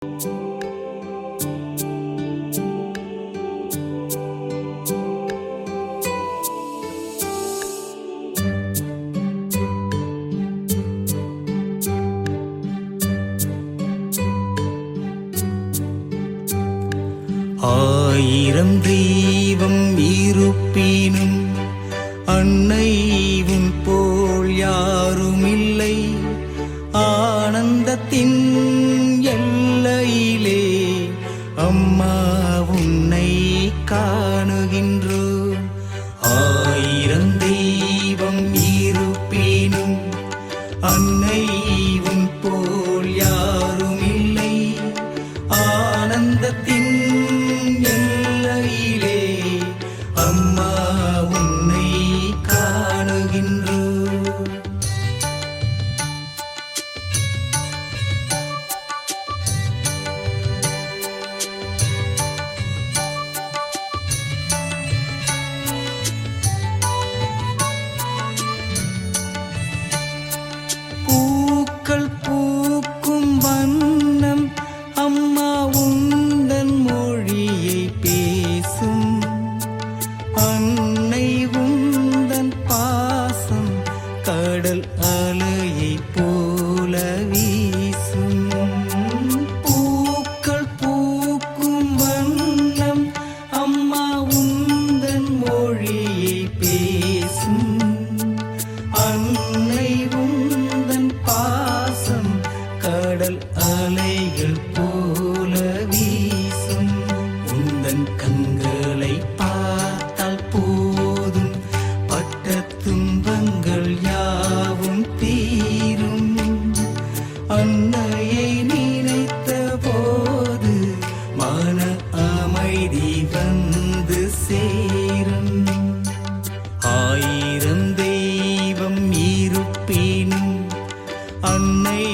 ஆயிரம் தெய்வம் இருப்பினும் அன்னை உன் போல் யாருமில்லை. ஆனந்தத்தின் எல்லையிலே அம்மா உன்னை காணுகின்றோம். ஆயிரம் தெய்வம் இருப்பினும் அன்னை உன் போல் யாருமில்லை. ஆனந்தத்தின் எல்லையிலே அம்மா உன்னை காணுகின்றோம். பூக்கள் பூக்கும் வண்ணம் அம்மா உந்தன் மொழியை பேசும். அன்னை உந்தன் பாசம் கடல் அலையை போல வீசும். பூக்கள் பூக்கும் வண்ணம் அம்மா உந்தன் மொழியை பேசும். அன்னை உந்தன் பாசம் கடல் அலைகள் போல வீசும். உந்தன் கண்களை பார்த்தால் போதும் பட்ட துன்பங்கள் யாவும் தீரும். அன்னையை நினைத்த போது மன அமைதி வந்து சேரும். ஆயிரம் தெய்வம் இருப்பினும் அன்னை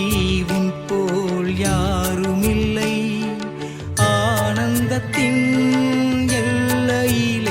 உன் போல் யாருமில்லை. ஆனந்தத்தின் எல்லையில்